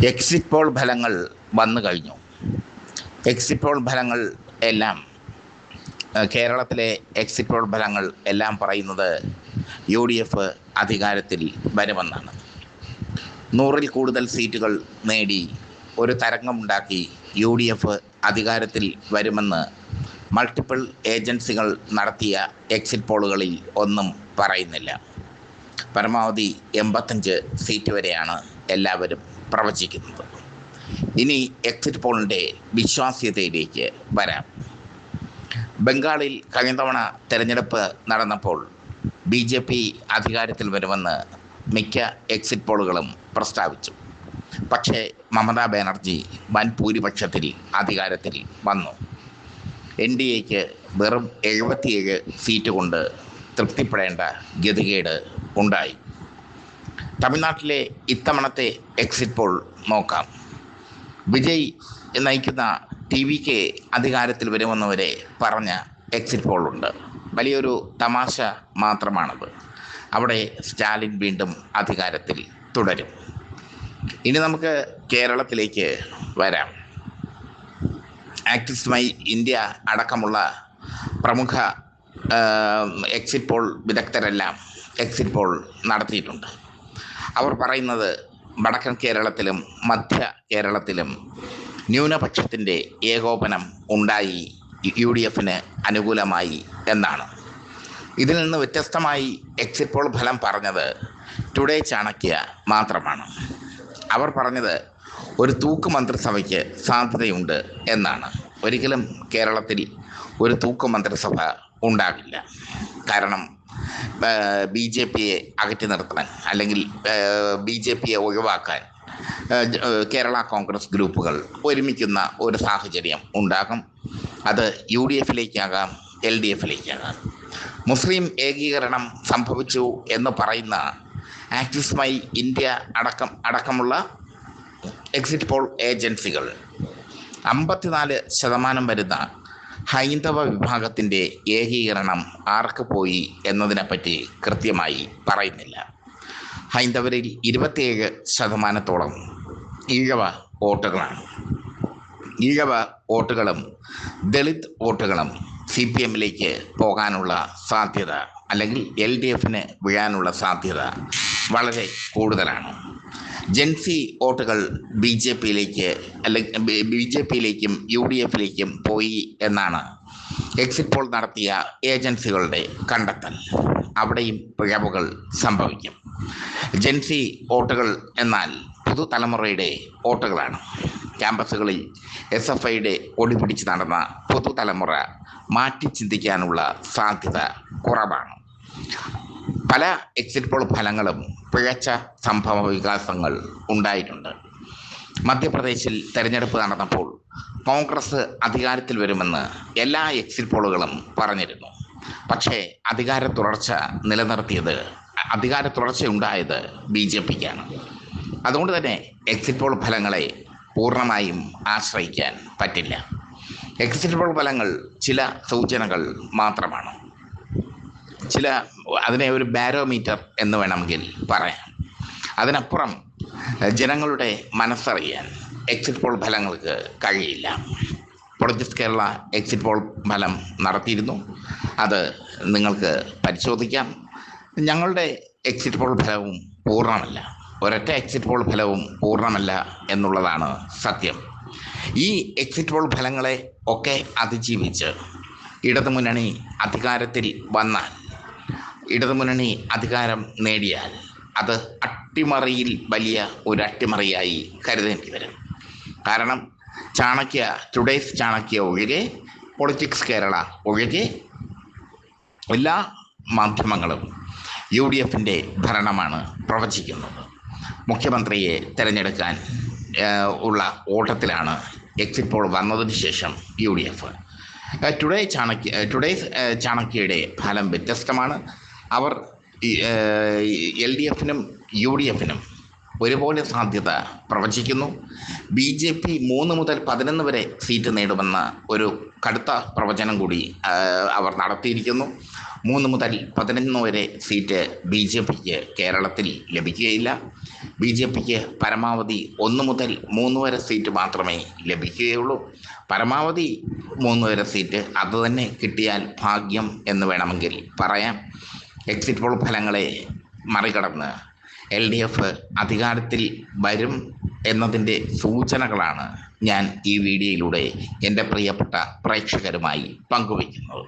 Exit poll ഫലങ്ങൾ വന്നു കഴിഞ്ഞു. എക്സിറ്റ് പോൾ ഫലങ്ങൾ എല്ലാം കേരളത്തിലെ എക്സിറ്റ് പോൾ ഫലങ്ങൾ എല്ലാം പറയുന്നത് UDF അധികാരത്തിൽ വരുമെന്നാണ്. 100-ൽ കൂടുതൽ സീറ്റുകൾ നേടി ഒരു തരംഗമുണ്ടാക്കി UDF അധികാരത്തിൽ വരുമെന്ന് മൾട്ടിപ്പിൾ ഏജൻസികൾ നടത്തിയ എക്സിറ്റ് പോളുകളിൽ ഒന്നും പറയുന്നില്ല. പരമാവധി 85 സീറ്റ് വരെയാണ് എല്ലാവരും പ്രവചിക്കുന്നത്. ഇനി എക്സിറ്റ് പോളിൻ്റെ വിശ്വാസ്യതയിലേക്ക് വരാം. ബംഗാളിൽ കഴിഞ്ഞ തവണ തെരഞ്ഞെടുപ്പ് നടന്നപ്പോൾ BJP അധികാരത്തിൽ വരുമെന്ന് മിക്ക എക്സിറ്റ് പോളുകളും പ്രസ്താവിച്ചു. പക്ഷേ മമതാ ബാനർജി വൻ ഭൂരിപക്ഷത്തിൽ അധികാരത്തിൽ വന്നു. NDAക്ക് വെറും 77 സീറ്റ് കൊണ്ട് തൃപ്തിപ്പെടേണ്ട ഗതികേട് ഉണ്ടായി. തമിഴ്നാട്ടിലെ ഇത്തവണത്തെ എക്സിറ്റ് പോൾ നോക്കാം. വിജയ് നയിക്കുന്ന TVK അധികാരത്തിൽ വരുമെന്നവരെ പറഞ്ഞ എക്സിറ്റ് പോളുണ്ട്. വലിയൊരു തമാശ മാത്രമാണത്. അവിടെ സ്റ്റാലിൻ വീണ്ടും അധികാരത്തിൽ തുടരും. ഇനി നമുക്ക് കേരളത്തിലേക്ക് വരാം. ആക്സിസ് മൈ ഇന്ത്യ അടക്കമുള്ള പ്രമുഖ എക്സിറ്റ് പോൾ വിദഗ്ധരെല്ലാം എക്സിറ്റ് പോൾ നടത്തിയിട്ടുണ്ട്. അവർ പറയുന്നത് വടക്കൻ കേരളത്തിലും മധ്യ കേരളത്തിലും ന്യൂനപക്ഷത്തിൻ്റെ ഏകോപനം ഉണ്ടായി UDFന് അനുകൂലമായി എന്നാണ്. ഇതിൽ നിന്ന് വ്യത്യസ്തമായി എക്സിറ്റ് പോൾ ഫലം പറഞ്ഞത് ടുഡേ ചാണക്യ മാത്രമാണ്. അവർ പറഞ്ഞത് ഒരു തൂക്ക് മന്ത്രിസഭയ്ക്ക് സാധ്യതയുണ്ട് എന്നാണ്. ഒരിക്കലും കേരളത്തിൽ ഒരു തൂക്ക് മന്ത്രിസഭ ഉണ്ടാകില്ല. കാരണം BJPയെ അകറ്റി നിർത്താൻ അല്ലെങ്കിൽ BJPയെ ഒഴിവാക്കാൻ കേരള കോൺഗ്രസ് ഗ്രൂപ്പുകൾ ഒരുമിക്കുന്ന ഒരു സാഹചര്യം ഉണ്ടാകും. അത് UDFിലേക്കാകാം, LDFിലേക്കാകാം. മുസ്ലിം ഏകീകരണം സംഭവിച്ചു എന്ന് പറയുന്ന ആക്സിസ് മൈ ഇന്ത്യ അടക്കമുള്ള എക്സിറ്റ് പോൾ ഏജൻസികൾ 54% വരുന്ന ഹൈന്ദവ വിഭാഗത്തിൻ്റെ ഏകീകരണം ആർക്ക് പോയി എന്നതിനെപ്പറ്റി കൃത്യമായി പറയുന്നില്ല. ഹൈന്ദവരിൽ 27% ഈഴവ വോട്ടുകളാണ്. ഈഴവ വോട്ടുകളും ദളിത് വോട്ടുകളും CPMലേക്ക് പോകാനുള്ള സാധ്യത അല്ലെങ്കിൽ LDFന് വീഴാനുള്ള സാധ്യത വളരെ കൂടുതലാണ്. ജെൻസി വോട്ടുകൾ BJPയിലേക്ക് അല്ലെങ്കിൽ BJPയിലേക്കും UDFിലേക്കും പോയി എന്നാണ് എക്സിറ്റ് പോൾ നടത്തിയ ഏജൻസികളുടെ കണ്ടെത്തൽ. അവിടെയും പിഴവുകൾ സംഭവിക്കും. ജെൻസി വോട്ടുകൾ എന്നാൽ പുതുതലമുറയുടെ വോട്ടുകളാണ്. ക്യാമ്പസുകളിൽ SFIയുടെ കൊടി പിടിച്ച് നടന്ന പുതുതലമുറ മാറ്റി ചിന്തിക്കാനുള്ള സാധ്യത കുറവാണ്. പല എക്സിറ്റ് പോൾ ഫലങ്ങളും പിഴച്ച സംഭവ വികാസങ്ങൾ ഉണ്ടായിട്ടുണ്ട്. മധ്യപ്രദേശിൽ തെരഞ്ഞെടുപ്പ് നടന്നപ്പോൾ കോൺഗ്രസ് അധികാരത്തിൽ വരുമെന്ന് എല്ലാ എക്സിറ്റ് പോളുകളും പറഞ്ഞിരുന്നു. പക്ഷേ അധികാര തുടർച്ചയുണ്ടായത് BJPക്കാണ്. അതുകൊണ്ട് തന്നെ എക്സിറ്റ് പോൾ ഫലങ്ങളെ പൂർണ്ണമായും ആശ്രയിക്കാൻ പറ്റില്ല. എക്സിറ്റ് പോൾ ഫലങ്ങൾ ചില സൂചനകൾ മാത്രമാണ്. അതിനെ ഒരു ബാരോമീറ്റർ എന്ന് വേണമെങ്കിൽ പറയാം. അതിനപ്പുറം ജനങ്ങളുടെ മനസ്സറിയാൻ എക്സിറ്റ് പോൾ ഫലങ്ങൾക്ക് കഴിയില്ല. പൊളിറ്റിക്സ് കേരള എക്സിറ്റ് പോൾ ഫലം നടത്തിയിരുന്നു. അത് നിങ്ങൾക്ക് പരിശോധിക്കാം. ഞങ്ങളുടെ എക്സിറ്റ് പോൾ ഫലവും പൂർണ്ണമല്ല. ഒരൊറ്റ എക്സിറ്റ് പോൾ ഫലവും പൂർണ്ണമല്ല എന്നുള്ളതാണ് സത്യം. ഈ എക്സിറ്റ് പോൾ ഫലങ്ങളെ ഒക്കെ അതിജീവിച്ച് ഇടതുമുന്നണി അധികാരത്തിൽ വന്നാൽ, ഇടതുമുന്നണി അധികാരം നേടിയാൽ അത് അട്ടിമറിയിൽ വലിയ ഒരു അട്ടിമറിയായി കരുതേണ്ടി വരും. കാരണം ടുഡേസ് ചാണക്യ ഒഴികെ, പൊളിറ്റിക്സ് കേരള ഒഴികെ എല്ലാ മാധ്യമങ്ങളും UDFിൻ്റെ ഭരണമാണ് പ്രവചിക്കുന്നത്. മുഖ്യമന്ത്രിയെ തിരഞ്ഞെടുക്കാൻ ഉള്ള ഓട്ടത്തിലാണ് എക്സിറ്റ് പോൾ വന്നതിന് ശേഷം UDF. ടുഡേസ് ചാണക്യയുടെ ഫലം വ്യത്യസ്തമാണ്. അവർ LDFനും UDFനും ഒരുപോലെ സാധ്യത പ്രവചിക്കുന്നു. BJP 3 മുതൽ 11 വരെ സീറ്റ് നേടുമെന്ന ഒരു കടുത്ത പ്രവചനം കൂടി അവർ നടത്തിയിരിക്കുന്നു. 3 മുതൽ 11 വരെ സീറ്റ് ബി ജെ പിക്ക് കേരളത്തിൽ ലഭിക്കുകയില്ല. ബി ജെ പിക്ക് പരമാവധി 1 മുതൽ 3 വരെ സീറ്റ് മാത്രമേ ലഭിക്കുകയുള്ളൂ. പരമാവധി 3 വരെ സീറ്റ് അതുതന്നെ കിട്ടിയാൽ ഭാഗ്യം എന്ന് വേണമെങ്കിൽ പറയാം. എക്സിറ്റ് പോൾ ഫലങ്ങളെ മറികടന്ന് LDF അധികാരത്തിൽ വരും എന്നതിൻ്റെ സൂചനകളാണ് ഞാൻ ഈ വീഡിയോയിലൂടെ എൻ്റെ പ്രിയപ്പെട്ട പ്രേക്ഷകരുമായി പങ്കുവയ്ക്കുന്നത്.